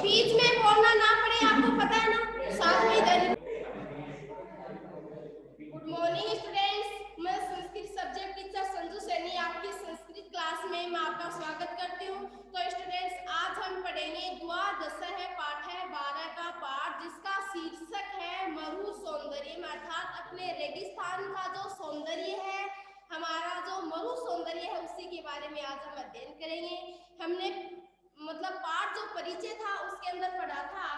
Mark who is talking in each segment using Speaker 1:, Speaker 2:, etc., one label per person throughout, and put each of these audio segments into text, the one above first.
Speaker 1: बीच में बोलना ना पड़े, आपको पता है ना, साथ में इधर। गुड मॉर्निंग स्टूडेंट्स, मैं संस्कृत सब्जेक्ट टीचर संजू सैनी आपकी संस्कृत क्लास में मैं आपका स्वागत करती हूँ। तो स्टूडेंट्स, आज हम पढ़ेंगे द्वादश पाठ है 12 का पाठ, जिसका शीर्षक है मरु सौंदर्य, अर्थात अपने रेगिस्तान का जो सौंदर्य है, हमारा जो मरु सौंदर्य है, उसी के बारे में आज हम अध्ययन करेंगे। हमने मतलब पाठ जो परिचय था उसके अंदर पढ़ा था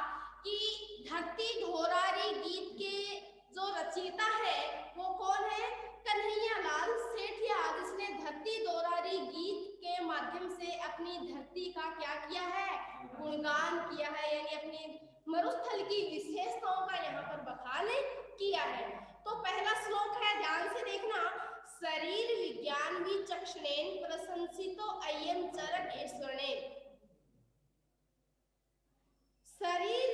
Speaker 1: कि धरती धोरारी गीत के जो रचयिता है वो कौन है? कन्हैया लाल सेठिया, जिसने धरती धोरारी गीत के माध्यम से अपनी धरती का क्या किया है? गुणगान किया है, यानी अपनी मरुस्थल की विशेषताओं का यहाँ पर बखान किया है। तो पहला श्लोक है, ध्यान से देखना। शरीर विज्ञान विचक्षणेन प्रशंसितो अयं चरक ईश्वरेण। शरीर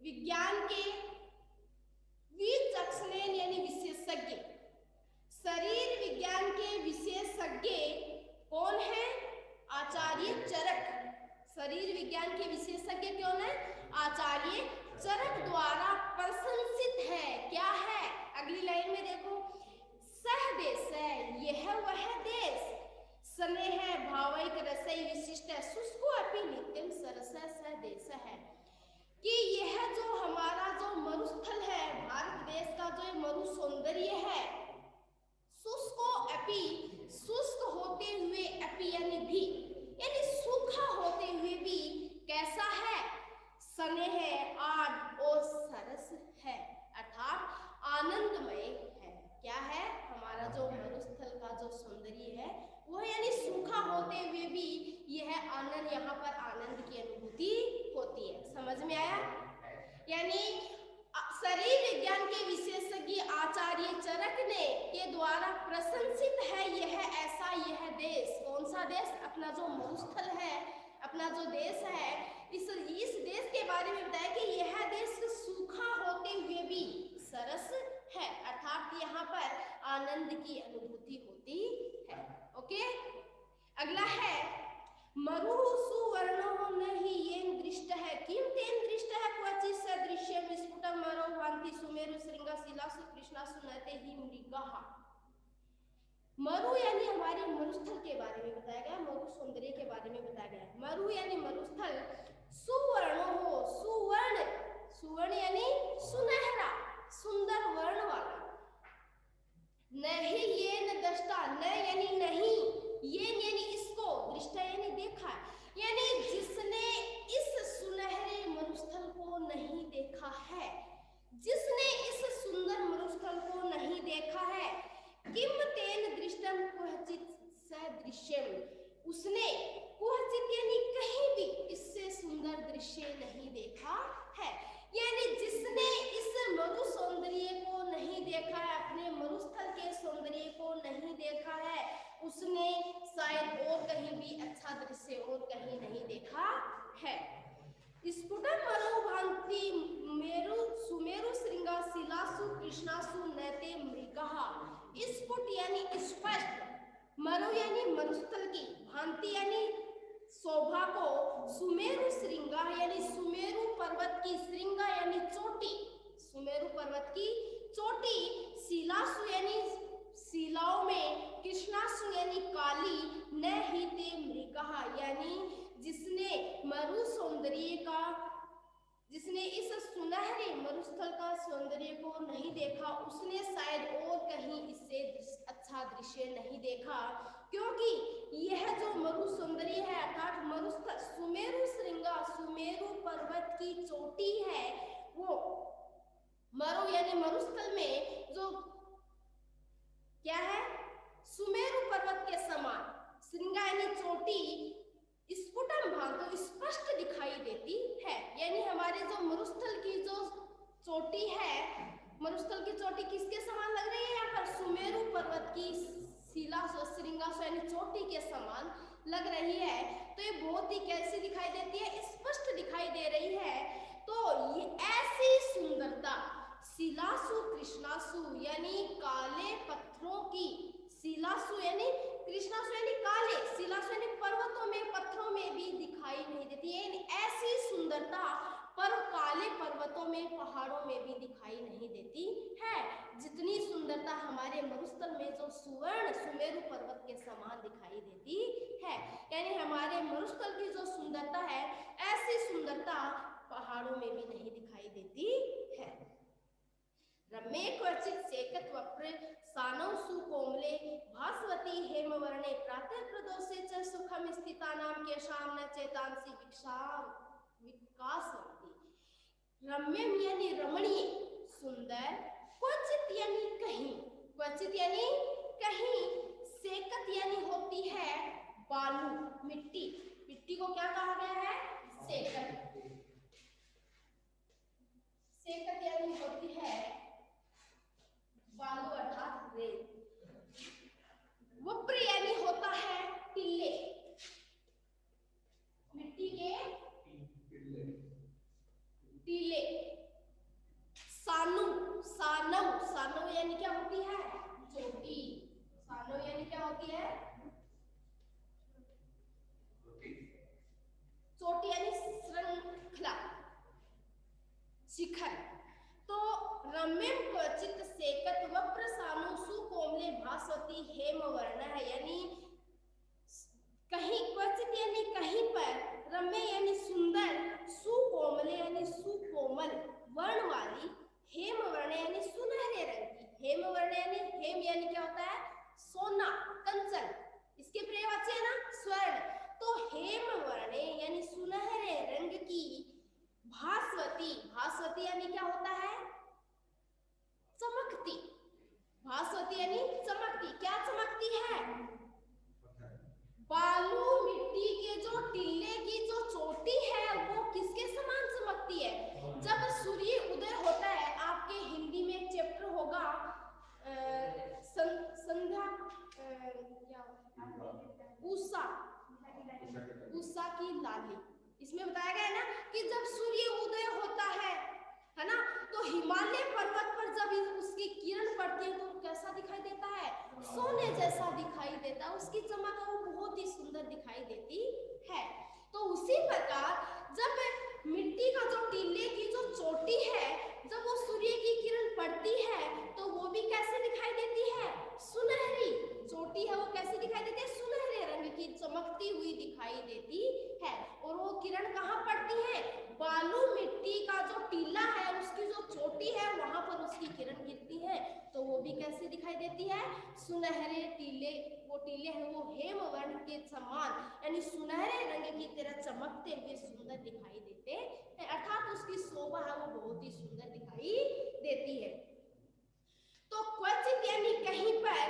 Speaker 1: विज्ञान के विचक्षणेन यानी विशेषज्ञ, शरीर विज्ञान के विशेषज्ञ कौन है? आचार्य चरक। शरीर विज्ञान के विशेषज्ञ कौन है? आचार्य चरक द्वारा प्रशंसित है। क्या है? अगली लाइन में देखो, सह देश है, यह वह देश, स्नेह भावैक रसई विशिष्ट शुष्को अपि नित्यम सरस सह देश है, कि यह जो हमारा जो मरुस्थल है, भारत देश का जो मरु सौंदर्य है, शुष्को अपि, शुष्क होते हुए, अपि यानी भी, यानी सूखा होते हुए भी कैसा है? स्नेह आद और सरस है, अर्थात आनंदमय है। क्या है? हमारा जो मरुस्थल का जो सौंदर्य है वो यानी सूखा होते हुए भी यह आनंद, यहाँ पर आनंद की अनुभूति होती है। समझ में आया? यानी शरीर विज्ञान के विशेषज्ञ आचार्य चरक ने के द्वारा प्रशंसित है यह ऐसा, यह देश। कौन सा देश? अपना जो मरुस्थल है, अपना जो देश है, इस देश के बारे में बताया कि यह देश सूखा होते हुए भी सरस है, अर्थात यहाँ पर आनंद की अनुभूति होती है। ओके, अगला है, मरु सुवर्णो नहि येन दृष्ट है, किम तेन दृष्ट है, क्वचित् सदृश्यम स्फुटं मरो भान्ति सुमेरु श्रृंगा शिलासु कृष्णासु नयते हि मृगः। मरु यानी हमारे मरुस्थल के बारे में बताया गया, मरु सौंदर्य के बारे में बताया गया। मरु यानी मरुस्थल, सुवर्ण हो, सुवर्ण, सुवर्ण यानी सुनहरा, सुंदर वर्ण वाला, नहीं ये न दृष्टा, न यानी नहीं, ये यानी इसको, दृष्टा यानी देखा, यानी जिसने इस सुनहरे मरुस्थल को नहीं देखा है, जिसने इस सुंदर मरुस्थल को नहीं देखा है, किम तेन दृष्टम क्वचित् सदृश्यम, उसने क्वचित् यानी कहीं भी इससे सुंदर दृश्य नहीं देखा है, यानी जिसने इस मरु सौंदर्य को नहीं देखा है, अपने मरुस्थल के सौंदर्य को नहीं देखा है, उसने शायद और कहीं भी अच्छा दृश्य और कहीं नहीं देखा है। स्फुटं मरो भान्ति मेरु सुमेरु श्रृंगा शिलासु कृष्णासु नयते मृगः। स्फुट यानी स्पष्ट, मरु यानी मरुस्थल की, भांति यानी शोभा को, सुमेरु श्रृंगा यानी सुमेरु पर्वत की, श्रृंगा यानी चोटी, सुमेरु पर्वत की चोटी, शिलासु यानी शिलाओं में, कृष्णासु यानी काली, न ही ते मृगः यानी जिसने मरु सौंदर्य का, जिसने इस सुनहरे मरुस्थल का सौंदर्य को नहीं देखा, उसने शायद और कहीं इससे अच्छा दृश्य नहीं देखा, क्योंकि यह जो मरु सौंदर्य है, अर्थात मरुस्थल, सुमेरु श्रृंगा, सुमेरु पर्वत की चोटी है, वो मरु यानी मरुस्थल में जो क्या है? सुमेरु पर्वत के समान, श्रृंगा यानी चोटी, स्फुटम भांतो स्पष्ट दिखाई देती है, यानी हमारे जो मरुस्थल की जो चोटी है, मरुस्थल की चोटी किसके समान लग रही है? यहाँ पर सुमेरु पर्वत की शिला श्रृंगा यानी चोटी के समान लग रही है। तो ये बहुत ही कैसी दिखाई देती है? स्पष्ट दिखाई दे रही है। तो ये ऐसी सुंदरता, शिलासु कृष्णासु यानी काले पत्थरों की, शिलासु यानी कृष्णासु यानी काले, शिलासु यानी पर्वतों में, पत्थरों में भी दिखाई नहीं देती है। ऐसी सुंदरता पर्वतों में, पहाड़ों में भी दिखाई नहीं देती है। जितनी सुंदरता हमारे मरुस्थल में जो सुवर्ण सुमेरु पर्वत के समान दिखाई देती है, यानी हमारे मरुस्थल की जो सुंदरता है, ऐसी सुंदरता पहाड़ों में भी नहीं दिखाई देती है। रम्ये क्वचित सेकत वप्र सानौ सुकोमले भास्वती हेमवर्णे प्रातः प्रदोषे च सुखम स्थितानां केशां न चेतांसि विकासवती। रम्यम यानी रमणीय, सुंदर, क्वचित यानी कहीं, क्वचित यानी कहीं, सेकत यानी होती है बालू, मिट्टी, मिट्टी को क्या कहा गया है? सेकत। सेकत यानी होती है बालू अर्थात रेत। वप्र यानी होता है टीले, मिट्टी के टीले। सानु, सानव, सानव यानी क्या होती है? चोटी। सानव यानी क्या होती है? चोटी यानी श्रृंखला, शिखर। तो रम्यम क्वचित सेकत वप्र सानु सुकोमले भास्वती हेमवर्ण है, यानी कहीं, क्वचित यानी कहीं पर, रम्य यानी सुंदर, सुकोमले यानी सुकोमल वर्ण वाली, हेमवर्ण यानी सुनहरे रंग की। हेमवर्ण यानी, हेम यानी क्या होता है? सोना, कंचन, इसके पर्यायवाची है ना स्वर्ण। तो हेमवर्ण यानी सुनहरे रंग की भास्वती, भास्वती यानी क्या होता है? चमकती। भास्वती यानी चमकती। क्या चमकती है? बालू मिट्टी के जो टीले की जो चोटी है वो किसके समान चमकती है? जब सूर्य उदय होता है, आपके हिंदी में एक चैप्टर होगा संध्या, उषा, उषा की लाली। इसमें बताया गया है ना कि जब सूर्य उदय होता है ना, तो हिमालय पर्वत पर जब उसकी किरण पड़ती है तो कैसा दिखाई देता है? सोने जैसा दिखाई देता है, उसकी चमक वो बहुत ही सुंदर दिखाई देती है। तो उसी प्रकार जब मिट्टी का जो टीले की जो चोटी है, जब वो सूर्य की किरण पड़ती है तो वो भी कैसे दिखाई देती है? सुनहरी चोटी है, वो कैसी दिखाई देती है? सुनहरे रंग की चमकती हुई दिखाई देती है। और वो किरण कहाँ पड़ती है? बालू मिट्टी का जो टीला है, उसकी जो चोटी है वहां पर उसकी किरण गिरती है, तो वो भी कैसे दिखाई देती है? सुनहरे टीले, वो टीले हैं वो हेमवर्ण के समान, यानी सुनहरे रंग की तरह चमकते हुए सुंदर दिखाई देते हैं, अर्थात उसकी शोभा है वो बहुत ही सुंदर दिखाई देती है। तो क्वचित यानी कहीं पर,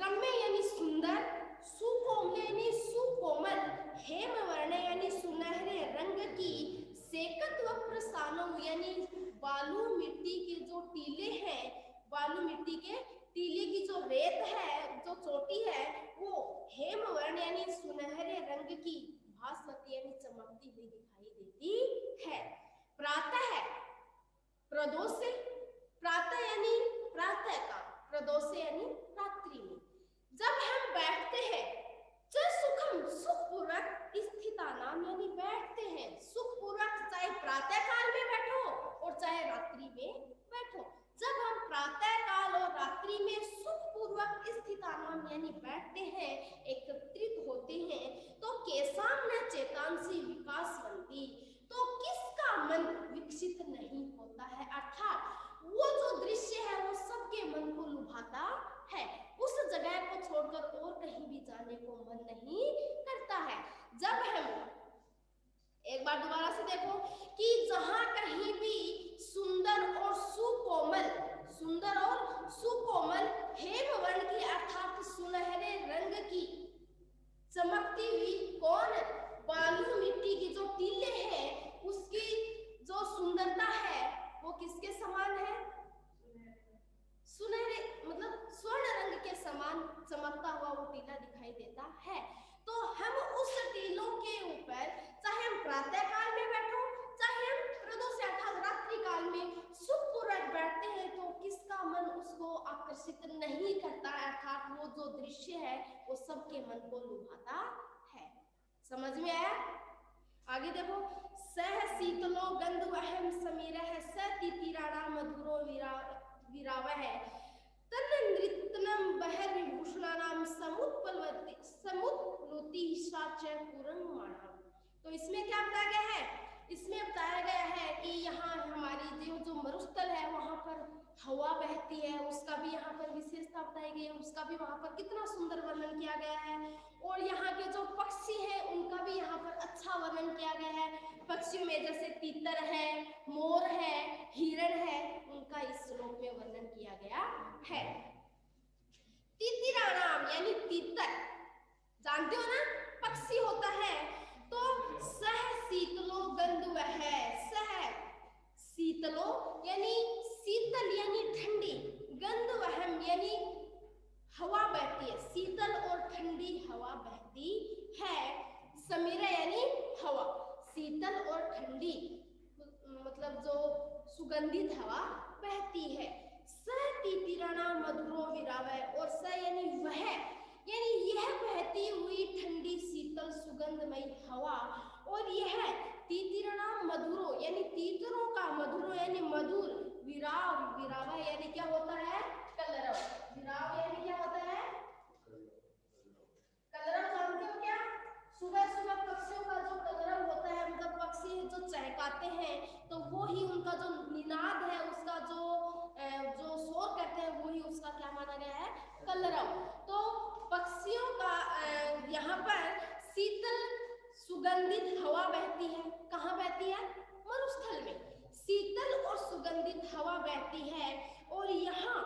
Speaker 1: रम्य यानी सुंदर, सुकोमल यानी सुकोमल, हेमवर्ण यानी सुनहरे रंग की, सेकत वप्र सानव यानी बालू मिट्टी के जो टीले हैं, बालू मिट्टी के टीले की जो रेत है, जो चोटी है, वो हेमवर्ण यानी सुनहरे रंग की, भास्वती यानी चमकती हुई दिखाई देती है। प्रातः है, प्रदोष से, प्रातः यानी प्रातः का, प्रदोष यानी रात्रि में जब हम बैठते हैं, सुखम सुखपूर्वक स्थितानाम यानी बैठते हैं सुखपूर्वक, चाहे प्रातः काल में बैठो और चाहे रात्रि में बैठो। जब हम प्रातः काल और रात्रि में सुखपूर्वक स्थितानाम यानी बैठते हैं, एकत्रित होते हैं, तो केसाम न चेतांसी विकासवंती, तो किसका मन विकसित नहीं होता है? अर्थात वो जो दृश्य है वो सबके मन को लुभाता है, उस जगह को छोड़कर और कहीं भी जाने को मन नहीं करता है। जब हम एक बार दोबारा से देखो कि जहां कहीं भी सुंदर और सुकोमल, सुंदर और सुकोमल हेमवर्ण की अर्थात सुनहरे रंग की चमकती हुई कौन? बालू मिट्टी की जो टीले हैं, उसकी जो सुंदरता है वो किसके समान है? सुनहरे मतलब स्वर्ण रंग के समान चमकता हुआ वो टीला दिखाई देता है। तो हम उस टीलों के ऊपर, चाहे हम प्रातः काल में बैठो, चाहे हम प्रदोष अर्थात रात्रि काल में सुखपूर्वक बैठते हैं, तो किसका मन उसको आकर्षित नहीं करता, अर्थात वो जो दृश्य है वो सबके मन को लुभाता है। समझ में आया? आगे देखो, सहसी शीतलो गंधवहम समीरः स तितिराणां मधुरो विरावः तन्नृत्तनं बहिर्विभूषणानां समुत्प्लवति सा च कुरंगमाणां। तो इसमें क्या बताया गया है? इसमें बताया गया है कि यहाँ हमारी जो मरुस्थल है वहाँ पर हवा बहती है, उसका भी यहाँ पर विशेषता बताई गई है, उसका भी वहाँ पर कितना सुंदर वर्णन किया गया है। और यहाँ के जो पक्षी हैं उनका भी यहाँ पर अच्छा वर्णन किया गया है। पक्षियों में जैसे तीतर है, मोर है, हिरण है, उनका इस श्लोक में वर्णन किया गया है। तीतिराणाम यानी तीतर, जानते हो ना, पक्षी होता है। तो सह शीतलो गंधवः, सह शीतलो यानी शीतल यानी ठंडी, गंधवहम यानी हवा बहती है, शीतल और ठंडी हवा बहती है। समीरा यानी हवा, शीतल और ठंडी मतलब जो सुगंधित हवा बहती है। स तीतिराणां मधुरो विरावः, और स यानी वह, यानी यह बहती हुई ठंडी शीतल सुगंधमयी हवा, और यह तीतिराणां मधुरो यानी तीतरों का, मधुरो यानी मधुर, विराव विरावः यानी क्या होता है? कलरव। विराव यानी क्या होता है? कलरव। जानते हो क्या? सुबह सुबह पक्षियों का जो कलरव होता है, मतलब पक्षी जो चहकाते हैं तो वो ही उनका जो निनाद है, उसका जो शोर करते हैं, वो ही उसका क्या माना गया है? कलरव। तो पक्षियों का यहाँ पर शीतल सुगंधित हवा बहती है। कहाँ बहती है? मरुस्थल में शीतल और सुगंधित हवा बहती है, और यहाँ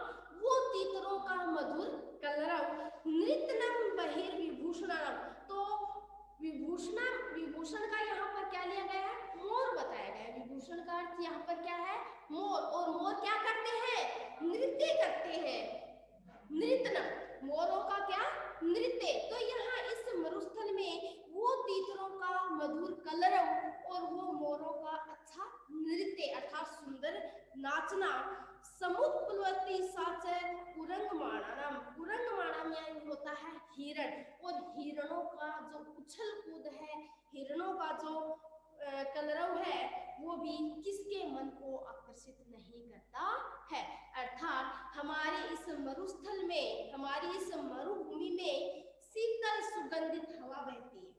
Speaker 1: वो तीतरों का मधुर कलरव। नृत्यनम बहिर्विभूषणम, तो विभूषण का यहाँ पर क्या लिया गया है? मोर बताया गया है। विभूषण का अर्थ यहाँ पर क्या है? मोर। और मोर क्या करते हैं? नृत्य करते हैं। नृत्यनम, मोरों का क्या? नृत्य। तो यहाँ इस मरुस्थल में वो तीतरों का मधुर कलरव और वो मोरों का अच्छा नृत्य अर्थात सुंदर नाचना। समुत्प्लवति सा च कुरंगमाणानां, कुरंगमाणां यानी होता है हिरण, और हिरणों का जो उछल कूद है, हिरणों का जो कलरव है, वो भी किसके मन को आकर्षित नहीं करता है। अर्थात हमारे इस मरुस्थल में, हमारी इस मरुभूमि में शीतल सुगंधित हवा बहती है,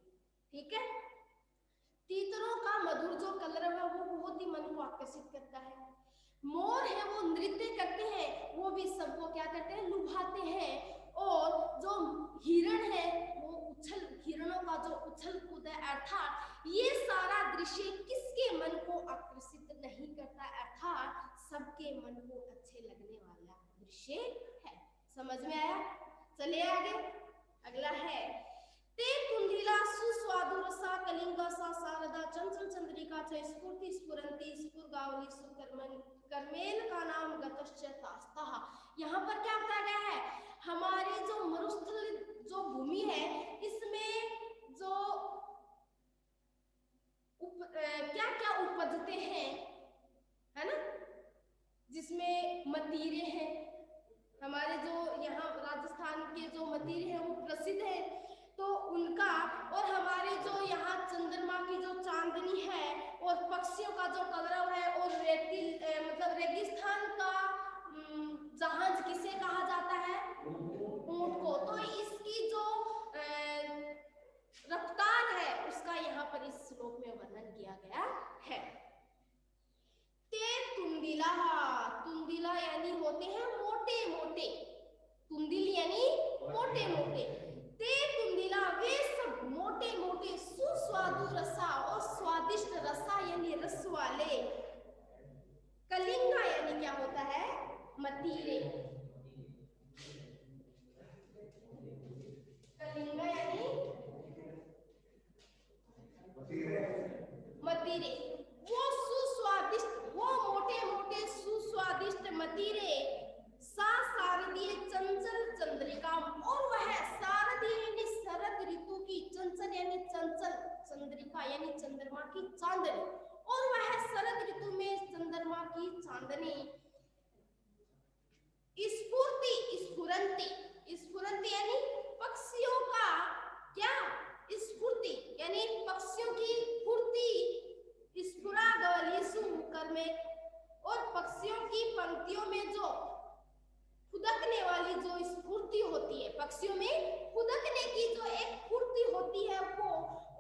Speaker 1: ठीक है। तीतरों का मधुर जो कलरव है वो बहुत ही मन को आकर्षित करता है। मोर है वो नृत्य करते हैं, वो भी सबको क्या करते हैं? लुभाते हैं। और जो हिरण है वो हिरणों का जो उछल कूद है, अर्थात ये सारा दृश्य किसके मन को आकर्षित नहीं करता, अर्थात सबके मन को अच्छे लगने वाला दृश्य है। समझ में आया? चलिए आगे, अगला है ते कुंडिला सुस्वादुरसा कलिंगा सा शारदा चंचल चंद्रिका च स्फूर्ति स्फुरंती स्फुरगावली सुकर्मेल का नाम गतश्च तास्तः। यहाँ पर क्या बताया गया है? हमारी जो मरुस्थल जो भूमि है, इसमें जो क्या क्या उपजते हैं, है ना, जिसमें मतीरे हैं। हमारे जो यहाँ राजस्थान के जो मतीरे हैं वो प्रसिद्ध है, तो उनका, और हमारे जो यहाँ चंद्रमा की जो चांदनी है, और पक्षियों का जो कलरव है, और मतलब रेगिस्तान का जहाज किसे कहा जाता है? ऊंट को। तो इसकी जो रफ्तार है उसका यहाँ पर इस श्लोक में वर्णन किया गया है। ते तुंदिला, तुंदिला यानी होते हैं मोटे मोटे, तुंदिल यानी मोटे मोटे। ते तुंदिला वे सब मोटे मोटे, सुस्वादु रसा और स्वादिष्ट रसा यानी रस वाले, कलिंगा यानी क्या होता है? मतीरे। कलिंगा यानी मतीरे, वो सुस्वादिष्ट, वो मोटे मोटे सुस्वादिष्ट मतीरे, सा शारदीय चंचल चंद्रिका, और वह शारदीय यानी शरद ऋतु की, चंचल यानी चंचल, चंद्रिका यानी चंद्रमा की चांदनी, और वह शरद ऋतु में चंद्रमा की चांदनी। स्फूर्ति स्फुरंती, स्फुरंती यानी पक्षियों का क्या? स्फूर्ति यानी पक्षियों की फुर्ती, स्फुरा में, और पक्षियों की पंक्तियों में जो फुदकने वाली जो स्फूर्ति होती है, पक्षियों में फुदकने की जो एक फुर्ती होती है वो,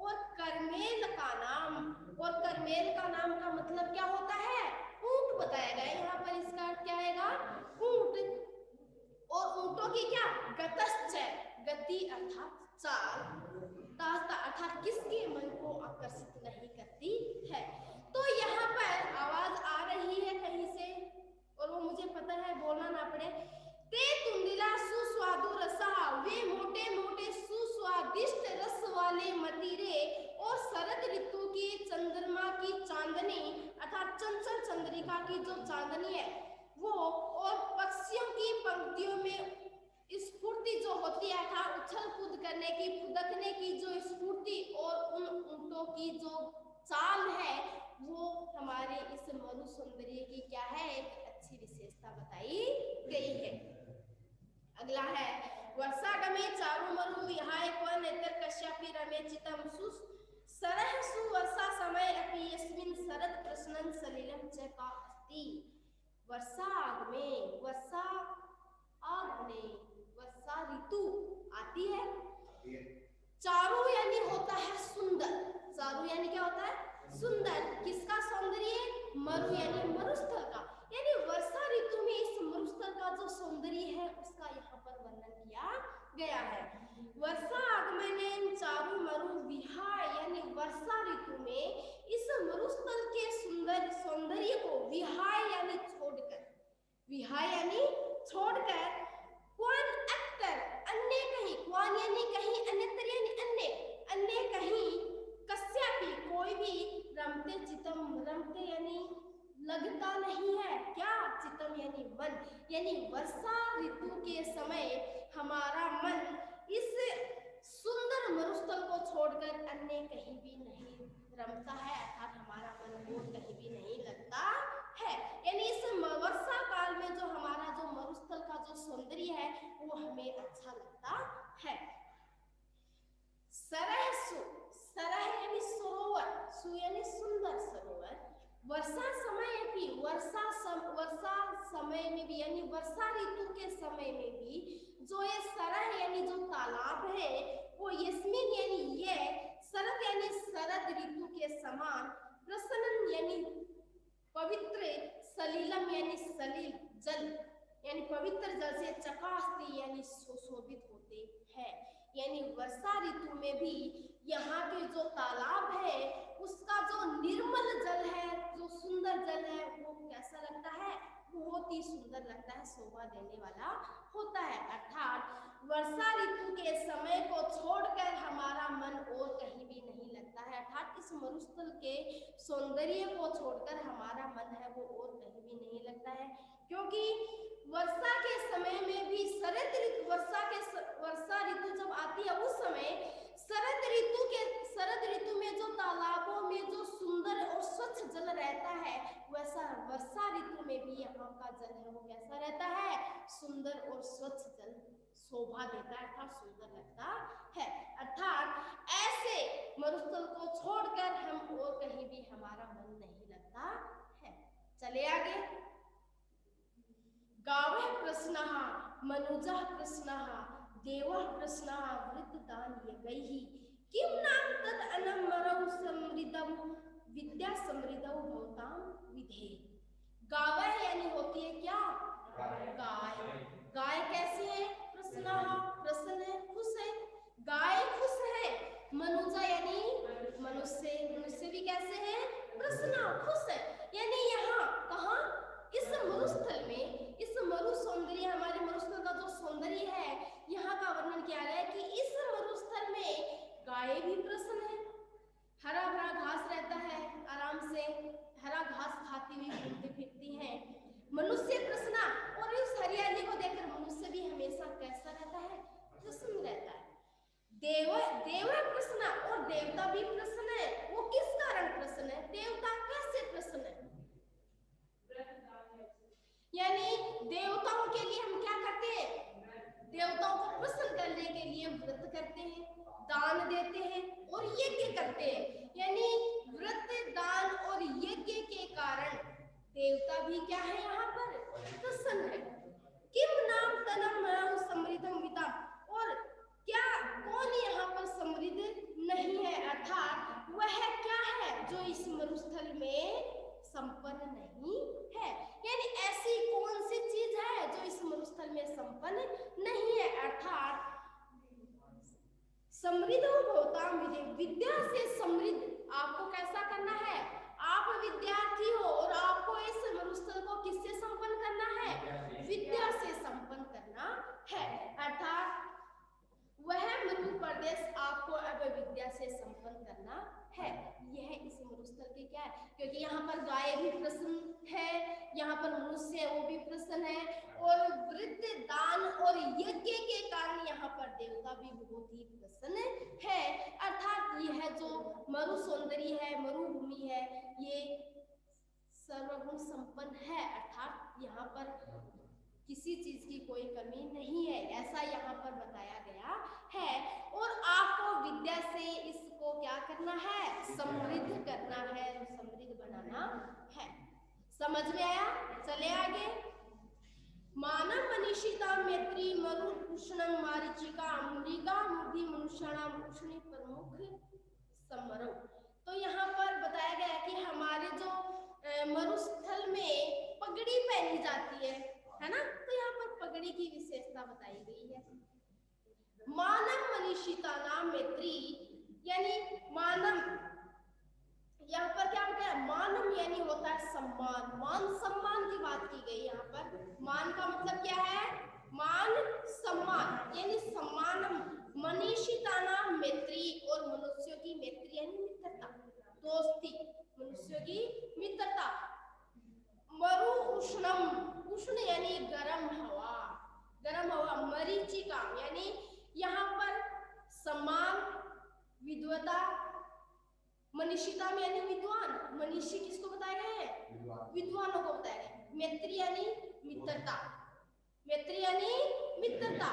Speaker 1: और करमेल का नाम, और करमेल का नाम का मतलब क्या होता है? ऊंट बताया गया यहाँ पर। इसका अर्थ क्या आएगा? ऊंट। और ऊंटों की क्या? गतश्च, गति अर्थात चाल, ताजता अर्थात किसके मन को आकर्षित नहीं करती है। तो यहाँ पर आवाज आ रही है कहीं से, और वो मुझे पता है, बोलना ना पड़े। ते तुंदिला सुस्वादु रसा, वे मोटे मोटे सुस्वादिष्ट रस वाले मतीरे, और शरद ऋतु की चंद्रमा की चांदनी अर्थात चंचल चंद्रिका की जो चांदनी है वो, और पक्षियों की पंक्तियों में स्फूर्ति जो होती है अर्थात उछल कूद करने की, फुदकने की जो स्फूर्ति, और उन ऊंटों की जो चाल है वो हमारे इस मरु सौंदर्य की क्या है? एक अच्छी विशेषता बताई गई है। अगला है वर्षागमे चारु मरु विहाय क्व नेत्र कश्यपि रमे चितम सरह सुवर्षा समय अपि यस्मिन् शरद प्रश्नं सलिलं च का अस्ति। वर्षागमे, वर्षा आगमने, वर्षा ऋतु आती है। चारु यानी होता है सुंदर, चारु यानी क्या होता है? सुंदर। किसका सौंदर्य? मरु यानी मरुस्थल का। यानी वर्षा ऋतु में इस मरुस्थल का जो सौंदर्य है उसका यहाँ पर वर्णन किया गया है। वर्षा आगमने चारु मरु विहाय, यानी वर्षा ऋतु में इस मरुस्थल के सुंदर सौंदर्य को विहाय यानी छोड़कर, विहाय यानी छोड़कर, क्वान अक्तर अन्य कहीं, क्वान यानी कहीं, अन्यतर यानी अन्य, अन्य कहीं, कस्यापि कोई भी, रमते चितम, रमते यानी लगता नहीं है, क्या? चितम यानी मन। यानी वर्षा ऋतु के समय हमारा मन इस सुंदर मरुस्थल को छोड़कर अन्य कहीं भी नहीं रमता है, अर्थात हमारा मन और कहीं भी नहीं लगता है। यानी इस वर्षा काल में जो हमारा जो मरुस्थल का जो सौंदर्य है वो हमें अच्छा लगता है। सरह सु, सरह यानी सरोवर, सु यानी सुंदर सरोवर, वर्षा समय भी, वर्षा समय में भी, यानी वर्षा ऋतु के समय में भी जो ये सरह यानी जो तालाब है वो यस्मिन यानी ये, शरद यानी शरद ऋतु के समान, प्रसन्न यानी पवित्र, सलीलम यानी सलील जल यानी पवित्र जल से, चकास्ती यानी सुशोभित होते हैं। यानी वर्षा ऋतु में भी यहाँ के जो तालाब है उसका जो निर्मल जल है, जो सुंदर जल है, वो कैसा लगता है? बहुत ही सुंदर लगता है, शोभा देने वाला होता है। अर्थात वर्षा ऋतु के समय को छोड़कर हमारा मन और कहीं भी नहीं लगता है, अर्थात इस मरुस्थल के सौंदर्य को छोड़कर हमारा मन है वो और कहीं भी नहीं लगता है। क्योंकि वर्षा के समय में भी शरद ऋतु, वर्षा ऋतु जब आती है उस समय शरद ऋतु में जो तालाबों में जो सुंदर और स्वच्छ जल रहता है, वैसा वर्षा ऋतु में भी यहाँ का जल है वो कैसा रहता है? सुंदर और स्वच्छ जल शोभा देता है, अर्थात सुंदर लगता है। अर्थात ऐसे मरुस्थल को छोड़कर हम और कहीं भी हमारा मन नहीं लगता है। चले आगे। गावः प्रश्नः मनुजः प्रश्नः देवः प्रश्नः वृत्तदान यज्ञैः किं नाम तद अनं मरौ समृद्धं विद्या समृद्धौ भवतां विधे। गावः यानी होती है क्या? गाय। गाय कैसी है? प्रसन्नः, प्रसन्न है, खुश है। गाय खुश है। मनुजा यानी मनुष्य, मनुष्य भी कैसे है? प्रसन्न, खुश है। यानी यहाँ कहाँ? इस मरुस्थल में, इस मरु सौंदर्य, हमारे मरुस्थल का जो सौंदर्य है यहाँ का वर्णन किया गया है कि इस मरुस्थल में गाय भी प्रसन्न है, हरा भरा घास रहता है, आराम से हरा घास खाती हुई घूमती फिरती हैं। मनुष्य प्रसन्न, और इस हरियाली को देखकर मनुष्य भी हमेशा कैसा रहता है? प्रसन्न रहता है। देव प्रसन्न, और देवता भी प्रसन्न है। वो किस कारण प्रसन्न है? देवता कैसे प्रसन्न है? यानी देवताओं के लिए हम क्या करते हैं? देवताओं को प्रसन्न करने के लिए व्रत करते हैं, दान देते हैं और यज्ञ करते हैं। यानी व्रत, दान और यज्ञ के कारण भी क्या है यहाँ पर प्रसन्न है। किम नाम तनम समृद्धम विदाम, और क्या कौन यहाँ पर समृद्ध नहीं है, अर्थात वह क्या है जो इस मरुस्थल में संपन्न नहीं है। यानी ऐसी कौन सी चीज है जो इस मरुस्थल में संपन्न नहीं है, अर्थात समृद्ध भवताम विद्या, विद्या से समृद्ध आपको कैसा करना है, आप विद्यार्थी हो और आपको इस मरुस्थल को किससे संपन्न करना है, विद्या से संपन्न करना है। अर्थात वह मरु प्रदेश आपको अब विद्या से संपन्न करना है। यह इस मरुस्थल के क्या है, क्योंकि यहाँ पर गाय भी प्रसन्न है, यहाँ पर मनुष्य वो भी प्रसन्न है, और वृद्ध दान और यज्ञ के कारण यहाँ पर देवता भी बहुत ही प्रसन्न है। अर्थात यह जो मरु सौंदर्य है, मरुभूमि है, ये सर्वगुण संपन्न है, अर्थात यहाँ पर किसी चीज की कोई कमी नहीं है, ऐसा यहाँ पर बताया गया है। और आपको विद्या से इसको क्या करना है, समृद्ध करना है, समृद्ध बनाना है। समझ में आया? चले आगे। मानव मनीषिता मैत्री मरु उष्णम मारीचिका मृगा मूर्धि मनुष्याणाम उष्णी प्रमुख समरव। तो यहाँ पर बताया गया कि हमारे जो मरुस्थल में पगड़ी पहनी जाती है ना, तो यहाँ पर पगड़ी की विशेषता बताई गई है। मानव मनीषिता नाम मैत्री, यानी मानव, यहाँ पर क्या होता है, मानव यानी होता है सम्मान, मान सम्मान की बात की गई। यहाँ पर मान का मतलब क्या है, मान सम्मान, यानी सम्मानम मनीषिता नाम मैत्री, और मनुष्यों की मैत्री यानी मित्रता, दोस्ती, मनुष्यों की मित्रता। मरु उष्णम, उष्ण यानी गर्म हवा, गर्म हवा। मरीचिका यानी यहाँ पर सम्मान, विद्वता, मनीषिता में यानी विद्वान, मनीषी किसको बताया गया है, विद्वानों को बताया गया। मैत्री यानी मित्रता, मैत्री यानी मित्रता।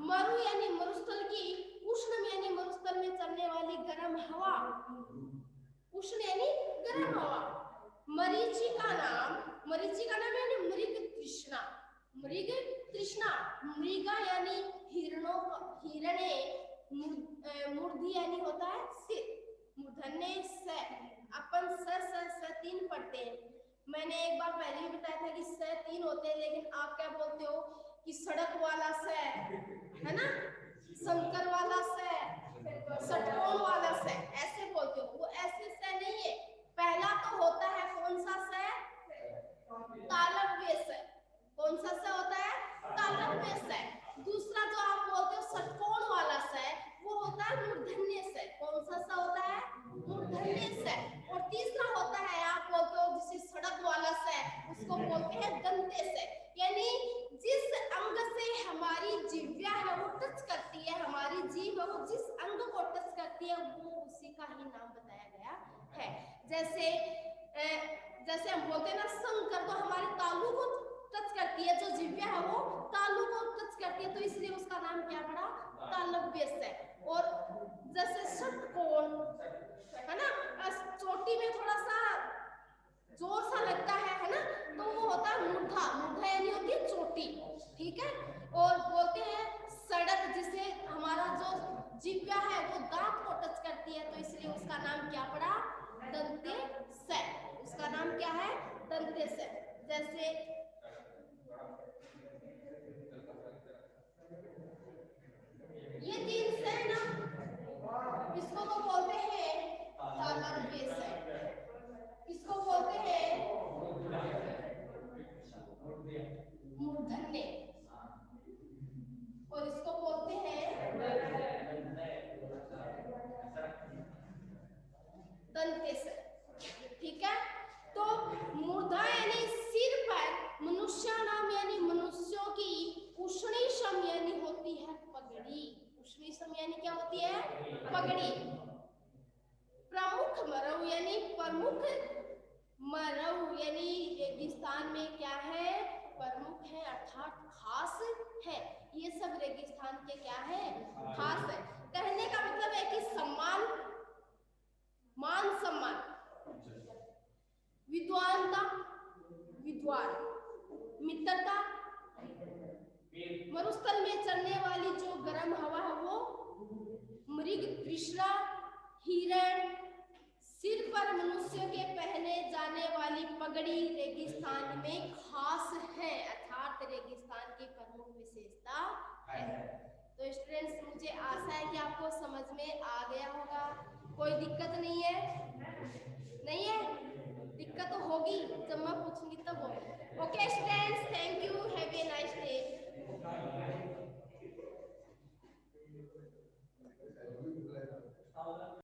Speaker 1: मरु यानी मरुस्थल की, उष्णम यानी मरुस्थल में चलने वाली गर्म हवा, उष्ण यानी गर्म हवा। मरीचिका नाम, मरीचिका नाम यानी मृग तृष्णा, मृग तृष्णा। मृगा यानी हिरणों, हिरणे, मूर्धि यानी होता है सिर, मूर्धन्य स, अपन स तीन पढ़ते हैं। मैंने एक बार पहले भी बताया था कि स तीन होते हैं, लेकिन आप क्या बोलते हो कि सड़क वाला स है ना, शंकर वाला स, षटकोण वाला स, ऐसे बोलते हो। वो ऐसे स नहीं है। पहला तो होता है कौन सा स, तालव्य स। कौन सा स होता है, तालव्य स। दूसरा जो आप बोलते हो षटकोण वाला स, वो होता है मूर्धन्य स। कौन सा स होता है, मूर्धन्य स। और तीसरा होता है, आप बोलते हो जिसे सड़क वाला स, उसको बोलते हैं दंत्य स। यानी जिस अंग से हमारी जिह्वा है वो टच करती है, हमारी जीभ है वो जिस अंग को टच करती है, वो उसी का ही नाम बताया गया है। जैसे हम बोलते हैं ना शंकर, तो हमारे तालू को टच करती है, जो जिह्वा है वो तालू को टच करती है, तो इसलिए उसका नाम क्या पड़ा, तालव्य स। और जैसे षटकोण है ना, चोटी में थोड़ा सा जोर सा लगता है ना, तो वो होता है मूर्धा, मूर्धा यानी होती है चोटी, ठीक है। और बोलते हैं सड़क, जिसे हमारा जो जिह्वा है वो दांत को टच करती है, तो इसलिए उसका नाम क्या पड़ा, दंत्य स। उसका नाम क्या है, दंत्य स। जैसे ये तीन स ना, इसको तो बोलते हैं तालव्य स, इसको बोलते हैं मूर्धन्य, और इसको बोलते हैं दंत्य स, ठीक है। तो मूर्धा यानी सिर पर, मनुष्य नाम यानी मनुष्यों की, उष्णी शम यानी होती है पगड़ी, उष्णी शम यानी क्या होती है, पगड़ी। प्रमुख मरऊ यानी प्रमुख, मरऊ यानी रेगिस्तान में क्या है, प्रमुख है, अर्थात खास है। ये सब रेगिस्तान के क्या है, खास है। कहने का मतलब है कि सम्मान, मान सम्मान, विद्वानता, द्वार। मित्रता, मरुस्थल में चलने वाली जो गर्म हवा है वो मृग तृष्णा, हिरण, सिर पर मनुष्य के पहने जाने वाली पगड़ी रेगिस्तान में खास है, अर्थात रेगिस्तान की प्रमुख विशेषता है। तो स्टूडेंट्स, मुझे आशा है कि आपको समझ में आ गया होगा। कोई दिक्कत नहीं है? नहीं है? दिक्कत तो होगी, जब मैं पूछूंगी तब होगी। Okay students, thank you, have a nice day.